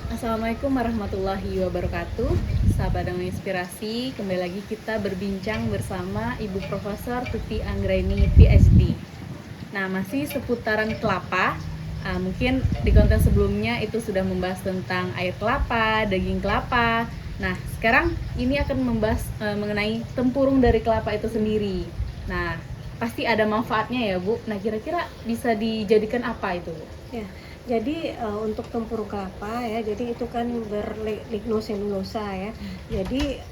Assalamualaikum warahmatullahi wabarakatuh. Sahabat dengan inspirasi, kembali lagi kita berbincang bersama Ibu Profesor Tuti Anggraini PhD. Nah, masih seputaran kelapa. Mungkin di konten sebelumnya itu sudah membahas tentang air kelapa, daging kelapa. Nah, sekarang ini akan membahas mengenai tempurung dari kelapa itu sendiri. Nah, pasti ada manfaatnya ya, Bu. Nah, kira-kira bisa dijadikan apa itu, Bu? Ya, jadi untuk tempurung kelapa ya, jadi itu kan berlignoselulosa ya. Jadi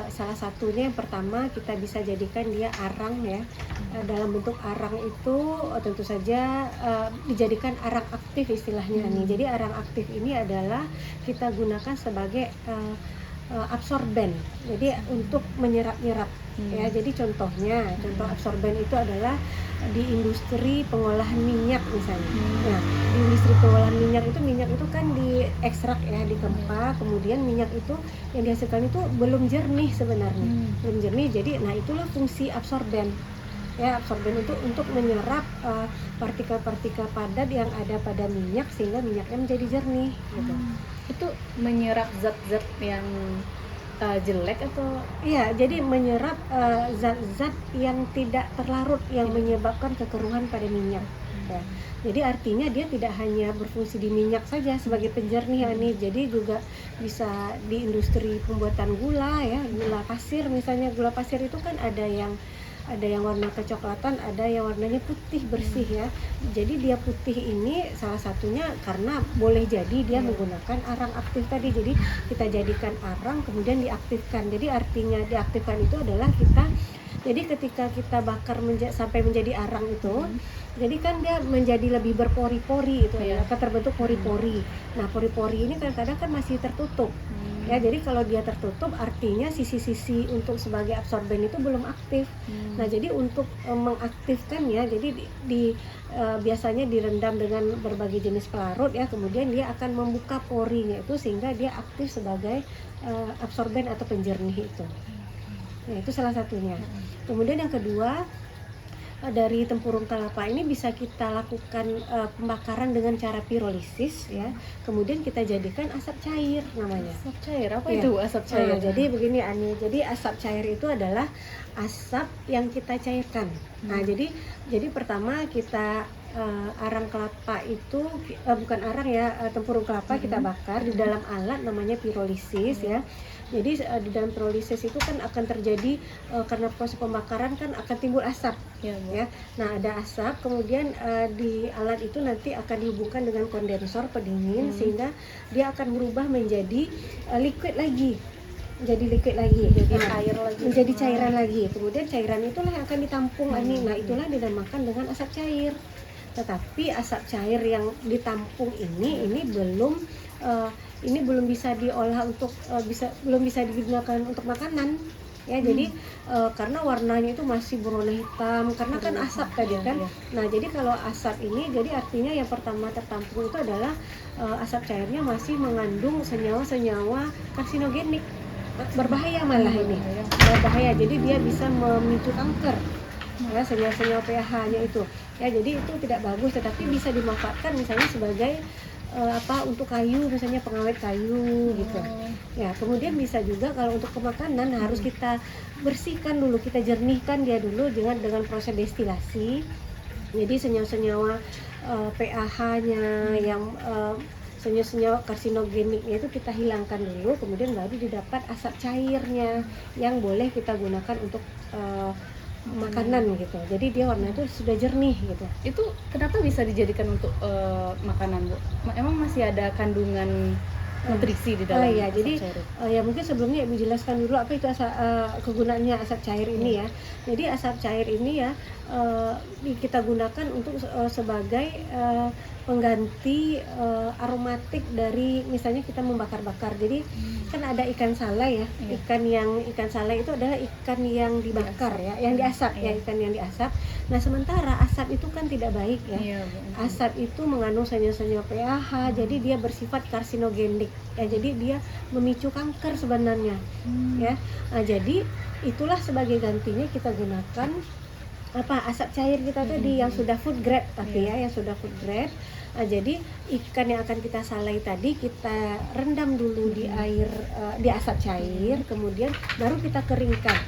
salah satunya yang pertama kita bisa jadikan dia arang ya. Dalam bentuk arang itu tentu saja dijadikan arang aktif istilahnya nih. Jadi arang aktif ini adalah kita gunakan sebagai absorben. Jadi untuk menyerap-nyerap ya. Jadi contoh absorben itu adalah di industri pengolahan minyak misalnya. Nah, di industri pengolahan minyak itu kan diekstrak ya, dikempa, kemudian minyak itu yang dihasilkan itu belum jernih sebenarnya. Belum jernih. Jadi nah itulah fungsi absorben. Ya, absorben itu untuk menyerap partikel-partikel padat yang ada pada minyak sehingga minyaknya menjadi jernih gitu. Itu menyerap zat-zat yang jelek atau? Iya, jadi menyerap zat-zat yang tidak terlarut yang menyebabkan kekeruhan pada minyak. Ya. Jadi artinya dia tidak hanya berfungsi di minyak saja sebagai penjernih nih, jadi juga bisa di industri pembuatan gula ya, gula pasir misalnya. Gula pasir itu kan ada yang warna kecoklatan, ada yang warnanya putih bersih ya. Jadi dia putih ini salah satunya karena boleh jadi dia menggunakan arang aktif tadi. Jadi kita jadikan arang kemudian diaktifkan. Jadi artinya diaktifkan itu adalah jadi ketika kita bakar sampai menjadi arang itu, jadi kan dia menjadi lebih berpori-pori itu ya, akan terbentuk pori-pori. Nah, pori-pori ini kadang-kadang kan masih tertutup. Ya, jadi kalau dia tertutup artinya sisi-sisi untuk sebagai absorben itu belum aktif. Nah, jadi untuk mengaktifkannya, jadi biasanya direndam dengan berbagai jenis pelarut ya, kemudian dia akan membuka porinya itu sehingga dia aktif sebagai absorben atau penjernih itu. Nah, itu salah satunya. Kemudian yang kedua, dari tempurung kelapa ini bisa kita lakukan pembakaran dengan cara pirolisis ya. Kemudian kita jadikan asap cair namanya. Asap cair, apa Ya. itu asap cair? Nah, jadi begini Ani, jadi asap cair itu adalah asap yang kita cairkan. Nah, jadi pertama kita arang kelapa itu bukan arang ya, tempurung kelapa kita bakar di dalam alat namanya pirolisis ya. Jadi di dalam pirolisis itu kan akan terjadi karena proses pembakaran kan akan timbul asap ya. Nah, ada asap, kemudian di alat itu nanti akan dihubungkan dengan kondensor pendingin sehingga dia akan berubah menjadi liquid lagi. Jadi Cair lagi. Menjadi cairan lagi. Kemudian cairan itulah yang akan ditampung Ani. Nah, itulah dinamakan dengan asap cair. Tetapi asap cair yang ditampung ini belum bisa diolah untuk belum bisa digunakan untuk makanan ya. Jadi karena warnanya itu masih berwarna hitam karena kan asap tadi kan. Nah, jadi kalau asap ini jadi artinya yang pertama tertampung itu adalah asap cairnya masih mengandung senyawa-senyawa karsinogenik, berbahaya malah ini. Berbahaya. Jadi dia bisa memicu kanker. Ya, senyawa-senyawa pH-nya itu. Ya, jadi itu tidak bagus, tetapi bisa dimanfaatkan misalnya sebagai untuk kayu, misalnya pengawet kayu gitu. Ya, kemudian bisa juga kalau untuk kemakanan harus kita bersihkan dulu, kita jernihkan dia dulu dengan proses destilasi. Jadi senyawa-senyawa pH-nya yang senyawa-senyawa karsinogeniknya itu kita hilangkan dulu, kemudian baru didapat asap cairnya yang boleh kita gunakan untuk makanan gitu. Jadi dia warna itu sudah jernih gitu. Itu kenapa bisa dijadikan untuk makanan, Bu? Emang masih ada kandungan nutrisi di dalam ya, asap jadi cair? ya mungkin sebelumnya Ibu jelaskan dulu apa itu kegunaannya asap cair ini ya. Jadi asap cair ini ya kita gunakan untuk sebagai pengganti aromatik dari misalnya kita membakar-bakar. Jadi kan ada ikan salai ya. Ikan salai itu adalah ikan yang dibakar ya, yang diasap ya, ikan yang diasap. Nah, sementara asap itu kan tidak baik ya. Asap itu mengandung senyawa-senyawa pH, jadi dia bersifat karsinogenik. Ya, jadi dia memicu kanker sebenarnya. Ya. Nah, jadi itulah sebagai gantinya kita gunakan asap cair kita tadi yang sudah food grade tapi yang sudah food grade. Jadi ikan yang akan kita salai tadi kita rendam dulu di air, di asap cair, kemudian baru kita keringkan.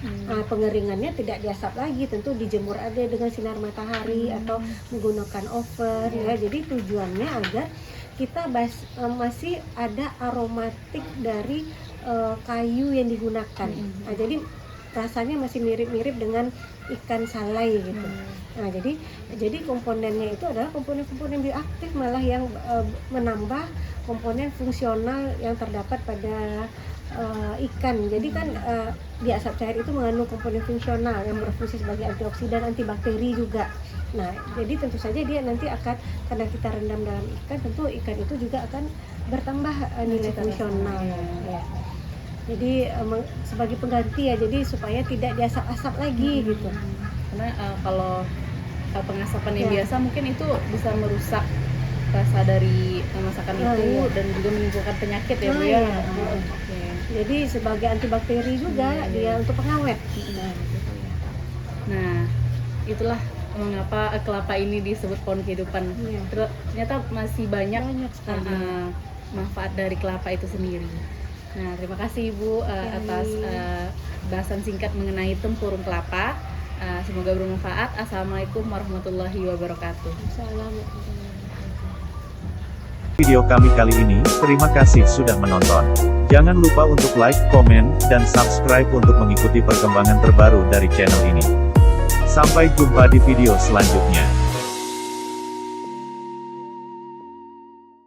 Pengeringannya tidak diasap lagi, tentu dijemur aja dengan sinar matahari atau menggunakan oven ya. Jadi tujuannya agar kita masih ada aromatik dari kayu yang digunakan. Jadi rasanya masih mirip-mirip dengan ikan salai gitu. Nah, jadi komponennya itu adalah komponen-komponen bioaktif, malah yang menambah komponen fungsional yang terdapat pada ikan. Jadi kan di asap cair itu mengandung komponen fungsional yang berfungsi sebagai antioksidan, antibakteri juga. Nah, jadi tentu saja dia nanti akan, karena kita rendam dalam ikan, tentu ikan itu juga akan bertambah nilai fungsional ya. Jadi sebagai pengganti ya, jadi supaya tidak diasap-asap lagi gitu. Karena kalau pengasapan yang biasa mungkin itu bisa merusak rasa dari masakan itu dan juga menimbulkan penyakit ya Bu ya. Jadi sebagai antibakteri juga dia untuk pengawet. Nah, itulah mengapa kelapa ini disebut pohon kehidupan. Ternyata masih banyak sekali manfaat dari kelapa itu sendiri. Nah, terima kasih Ibu atas bahasan singkat mengenai tempurung kelapa. Semoga bermanfaat. Assalamualaikum warahmatullahi wabarakatuh. Video kami kali ini, terima kasih sudah menonton. Jangan lupa untuk like, komen, dan subscribe untuk mengikuti perkembangan terbaru dari channel ini. Sampai jumpa di video selanjutnya.